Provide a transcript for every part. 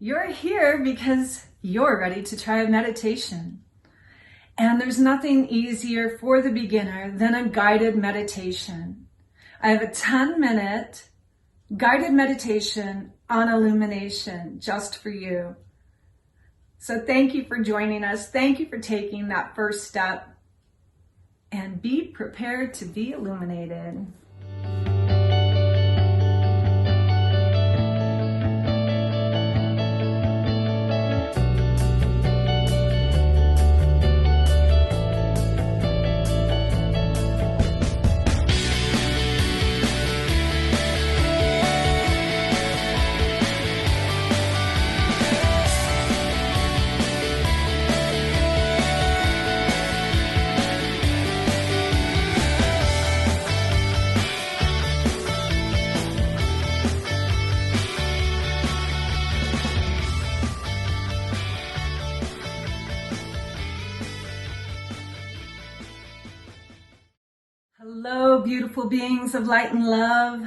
You're here because you're ready to try a meditation. And there's nothing easier for the beginner than a guided meditation. I have a 10-minute guided meditation on illumination just for you. So thank you for joining us. Thank you for taking that first step. And be prepared to be illuminated. Hello, beautiful beings of light and love.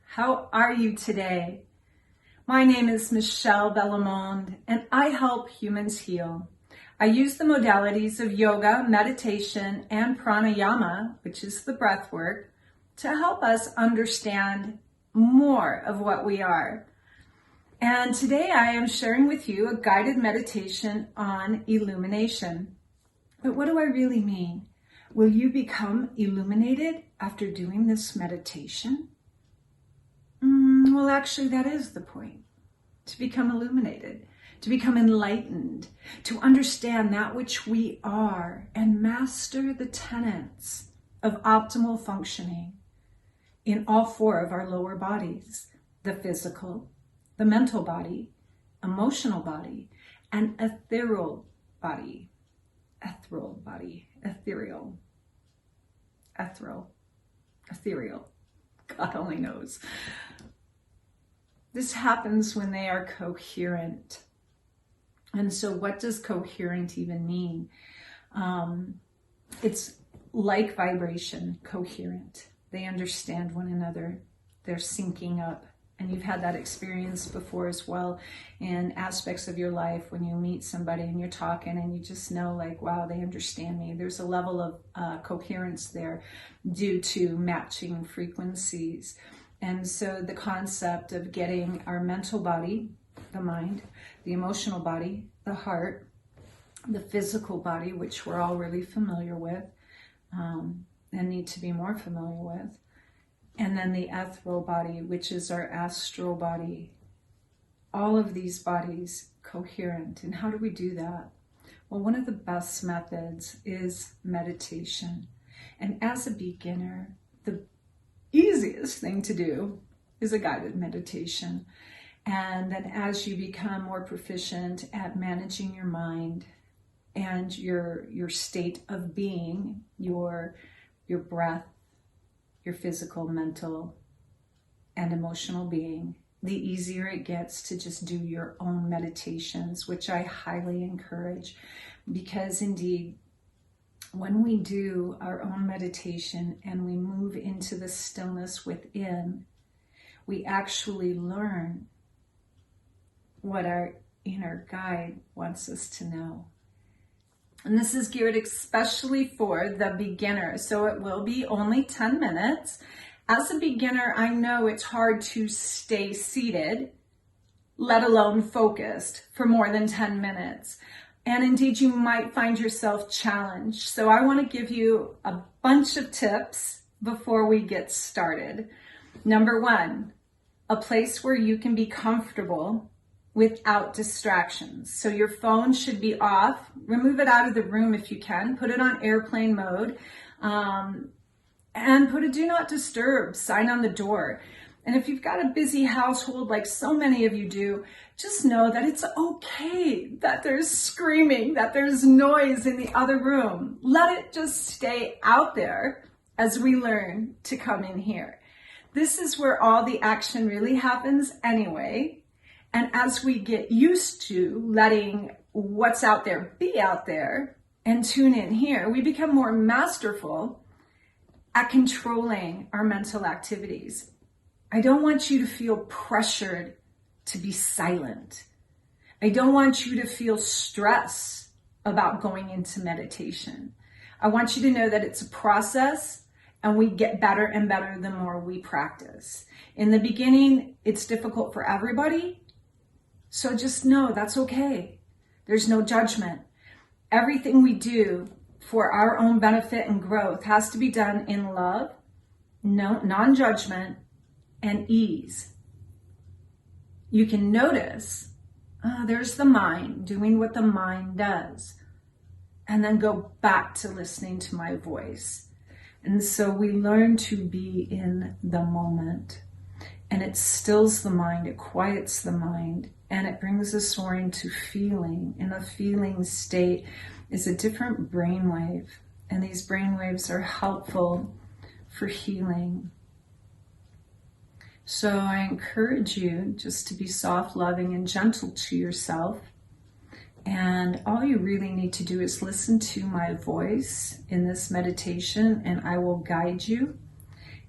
How are you today? My name is Michele Bellamond, and I help humans heal. I use the modalities of yoga, meditation, and pranayama, which is the breath work, to help us understand more of what we are. And today I am sharing with you a guided meditation on illumination. But what do I really mean? Will you become illuminated after doing this meditation? Well, actually, that is the point. To become illuminated, to become enlightened, to understand that which we are and master the tenets of optimal functioning in all four of our lower bodies: the physical, the mental body, emotional body, and ethereal body. Ethereal. God only knows. This happens when they are coherent. And so what does coherent even mean? It's like vibration, coherent. They understand one another. They're syncing up. And you've had that experience before as well in aspects of your life when you meet somebody and you're talking and you just know, like, wow, they understand me. There's a level of coherence there due to matching frequencies. And so the concept of getting our mental body, the mind, the emotional body, the heart, the physical body, which we're all really familiar with and need to be more familiar with, and then the ethereal body, which is our astral body. All of these bodies coherent. And how do we do that? Well, one of the best methods is meditation. And as a beginner, the easiest thing to do is a guided meditation. And then as you become more proficient at managing your mind and your state of being, your breath, your physical, mental, and emotional being, the easier it gets to just do your own meditations, which I highly encourage, because indeed, when we do our own meditation and we move into the stillness within, we actually learn what our inner guide wants us to know. And this is geared especially for the beginner, so it will be only 10 minutes. As a beginner, I know it's hard to stay seated, let alone focused, for more than 10 minutes. And indeed, you might find yourself challenged. So I want to give you a bunch of tips before we get started. Number one, a place where you can be comfortable without distractions. So your phone should be off. Remove it out of the room if you can. Put it on airplane mode. And put a do not disturb sign on the door. And if you've got a busy household like so many of you do, just know that it's okay that there's screaming, that there's noise in the other room. Let it just stay out there as we learn to come in here. This is where all the action really happens anyway. And as we get used to letting what's out there be out there and tune in here, we become more masterful at controlling our mental activities. I don't want you to feel pressured to be silent. I don't want you to feel stress about going into meditation. I want you to know that it's a process, and we get better and better the more we practice. In the beginning, it's difficult for everybody. So just know that's okay. There's no judgment. Everything we do for our own benefit and growth has to be done in love, no, non-judgment, and ease. You can notice, there's the mind doing what the mind does, and then go back to listening to my voice. And so we learn to be in the moment, and it stills the mind, it quiets the mind, and it brings us soaring to feeling. And a feeling state is a different brainwave, and these brainwaves are helpful for healing. So I encourage you just to be soft, loving, and gentle to yourself. And all you really need to do is listen to my voice in this meditation, and I will guide you.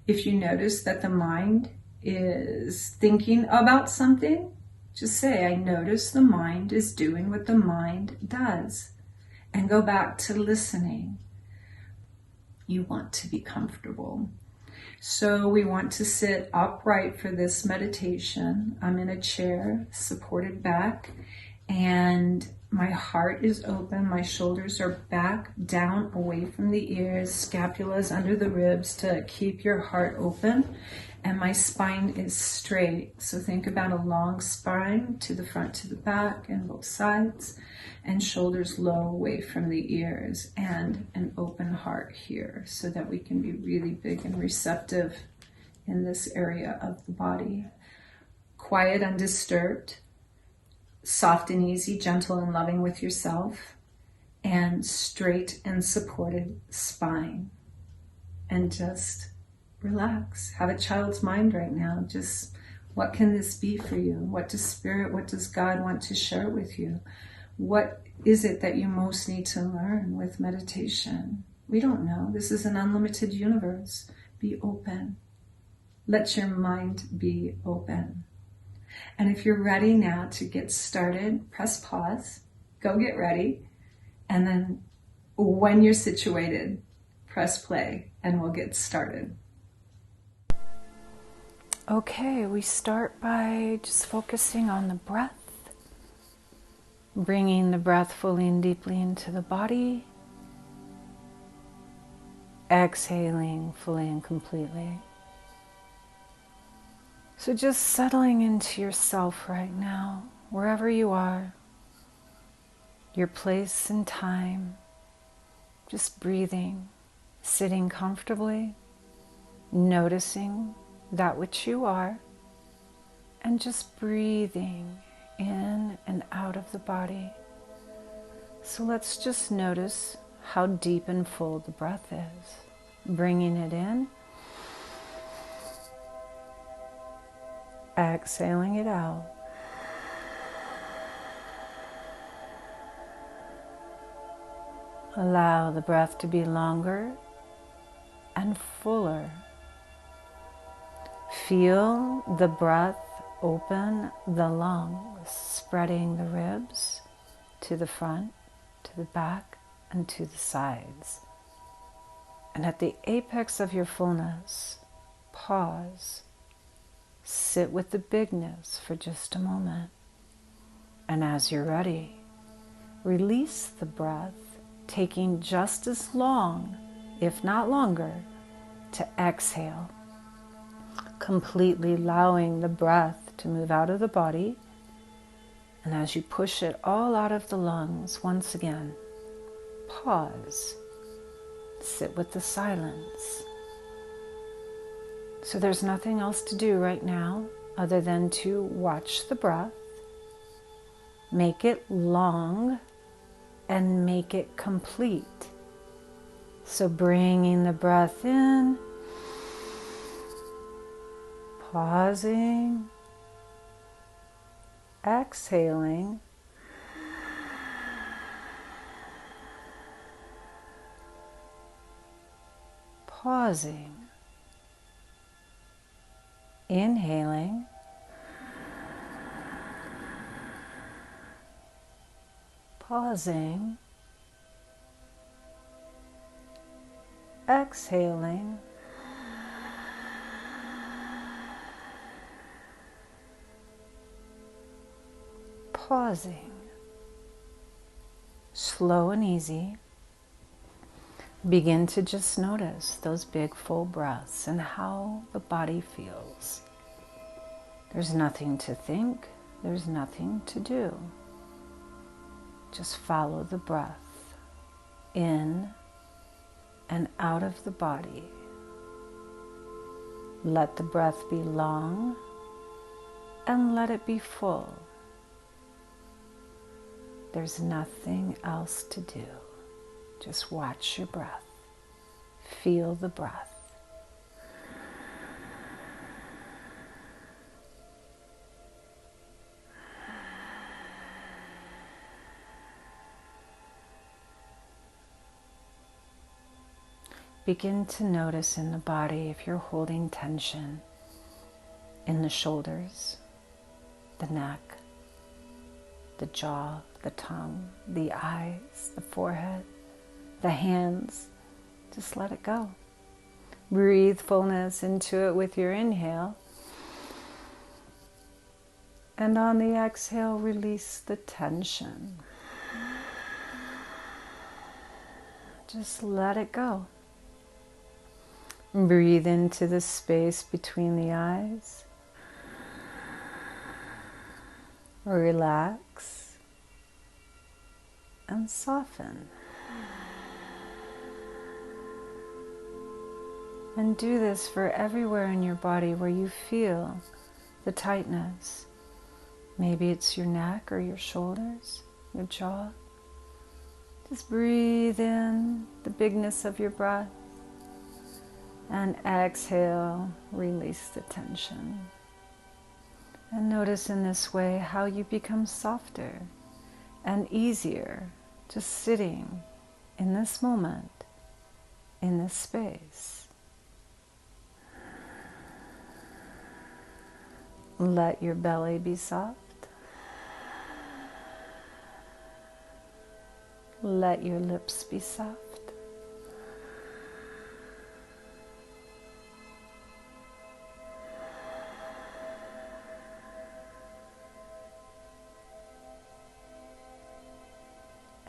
If you notice that the mind is thinking about something, just say, I notice the mind is doing what the mind does, and go back to listening. You want to be comfortable. So we want to sit upright for this meditation. I'm in a chair, supported back, and my heart is open. My shoulders are back, down, away from the ears, scapulas under the ribs to keep your heart open. And my spine is straight. So think about a long spine to the front, to the back, and both sides, and shoulders low away from the ears, and an open heart here so that we can be really big and receptive in this area of the body. Quiet, undisturbed, soft and easy, gentle and loving with yourself, and straight and supported spine. And just relax. Have a child's mind right now. Just, what can this be for you? What does Spirit, what does God want to share with you? What is it that you most need to learn with meditation? We don't know. This is an unlimited universe. Be open. Let your mind be open. And if you're ready now to get started, press pause, go get ready, and then when you're situated, press play, and we'll get started. Okay, we start by just focusing on the breath, bringing the breath fully and deeply into the body, exhaling fully and completely. So just settling into yourself right now, wherever you are, your place and time, just breathing, sitting comfortably, noticing that which you are, and just breathing in and out of the body. So let's just notice how deep and full the breath is. Bringing it in, exhaling it out. Allow the breath to be longer and fuller. Feel the breath open the lungs, spreading the ribs to the front, to the back, and to the sides. And at the apex of your fullness, pause. Sit with the bigness for just a moment. And as you're ready, release the breath, taking just as long, if not longer, to exhale. Completely allowing the breath to move out of the body. And as you push it all out of the lungs, once again, pause. Sit with the silence. So there's nothing else to do right now other than to watch the breath, make it long, and make it complete. So bringing the breath in, pausing, exhaling, pausing, inhaling, pausing, exhaling, pausing, slow and easy. Begin to just notice those big full breaths and how the body feels. There's nothing to think, there's nothing to do. Just follow the breath in and out of the body. Let the breath be long and let it be full. There's nothing else to do. Just watch your breath. Feel the breath. Begin to notice in the body if you're holding tension in the shoulders, the neck, the jaw, the tongue, the eyes, the forehead, the hands. Just let it go. Breathe fullness into it with your inhale. And on the exhale, release the tension. Just let it go. Breathe into the space between the eyes. Relax and soften. And do this for everywhere in your body where you feel the tightness. Maybe it's your neck or your shoulders, your jaw. Just breathe in the bigness of your breath. And exhale, release the tension. And notice in this way how you become softer and easier just sitting in this moment, in this space. Let your belly be soft. Let your lips be soft.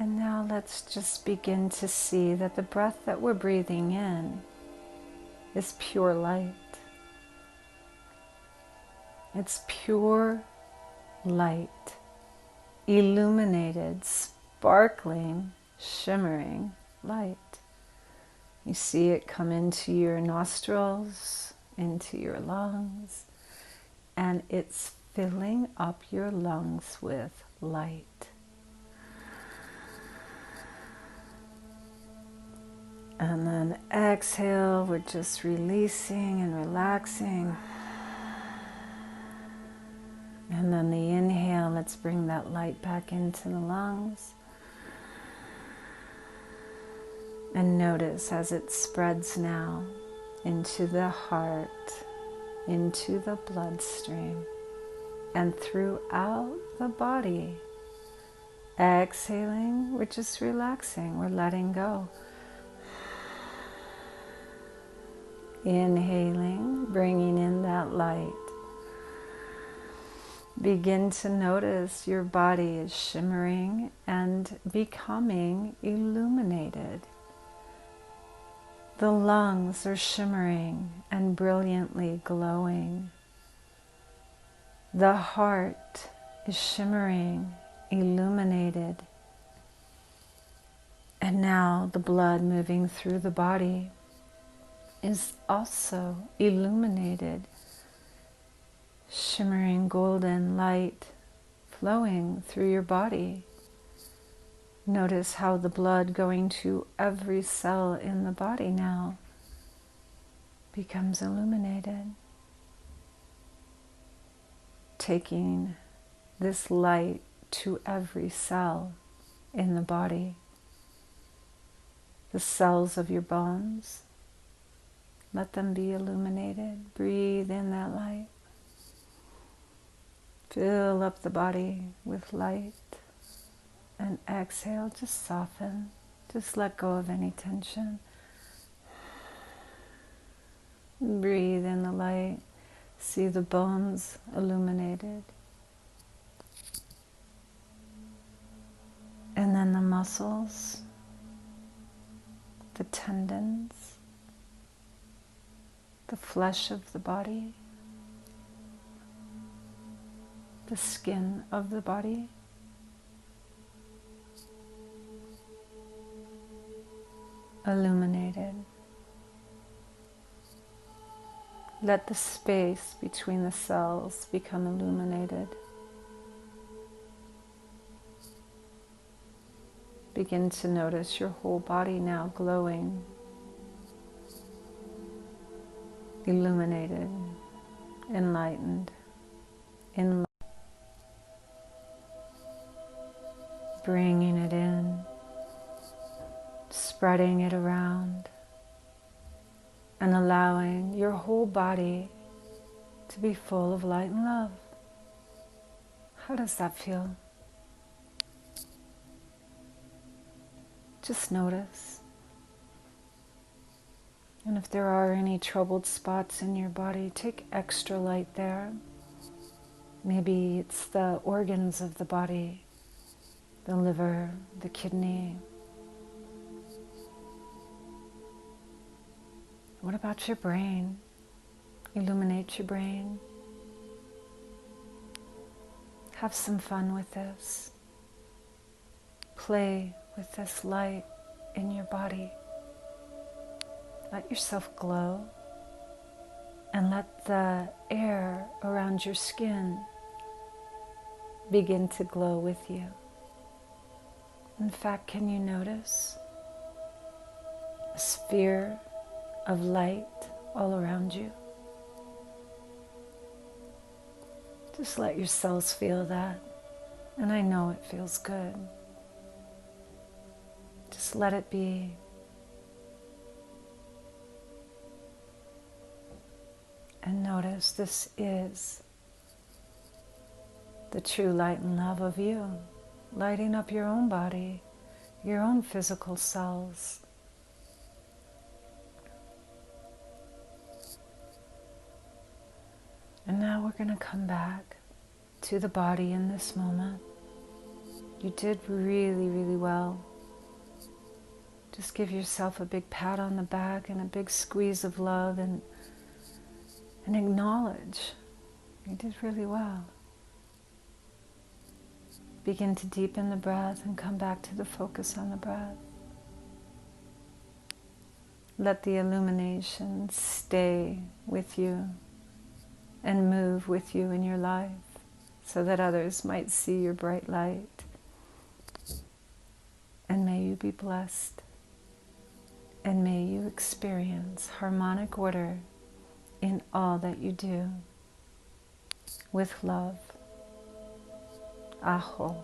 And now let's just begin to see that the breath that we're breathing in is pure light. It's pure light, illuminated, sparkling, shimmering light. You see it come into your nostrils, into your lungs, and it's filling up your lungs with light. And then exhale, we're just releasing and relaxing. And then the inhale, let's bring that light back into the lungs. And notice as it spreads now into the heart, into the bloodstream, and throughout the body. Exhaling, we're just relaxing, we're letting go. Inhaling, bringing in that light. Begin to notice your body is shimmering and becoming illuminated. The lungs are shimmering and brilliantly glowing. The heart is shimmering, illuminated. And now the blood moving through the body is also illuminated, shimmering golden light flowing through your body. Notice how the blood going to every cell in the body now becomes illuminated, taking this light to every cell in the body. The cells of your bones, let them be illuminated. Breathe in that light. Fill up the body with light And exhale, just soften. Just let go of any tension. Breathe in the light. See the bones illuminated. And then the muscles, the tendons, the flesh of the body, the skin of the body. Illuminated. Let the space between the cells become illuminated. Begin to notice your whole body now glowing, illuminated, enlightened, bringing it in, spreading it around, and allowing your whole body to be full of light and love. How does that feel? Just notice. And if there are any troubled spots in your body, take extra light there. Maybe it's the organs of the body, the liver, the kidney. What about your brain? Illuminate your brain. Have some fun with this. Play with this light in your body. Let yourself glow, and let the air around your skin begin to glow with you. In fact, can you notice a sphere of light all around you? Just let your cells feel that, and I know it feels good. Just let it be. And notice this is the true light and love of you, lighting up your own body, your own physical cells. And now we're going to come back to the body in this moment. You did really, really well. Just give yourself a big pat on the back and a big squeeze of love and acknowledge you did really well. Begin to deepen the breath and come back to the focus on the breath. Let the illumination stay with you and move with you in your life so that others might see your bright light. And may you be blessed. And may you experience harmonic order in all that you do. With love. Aho.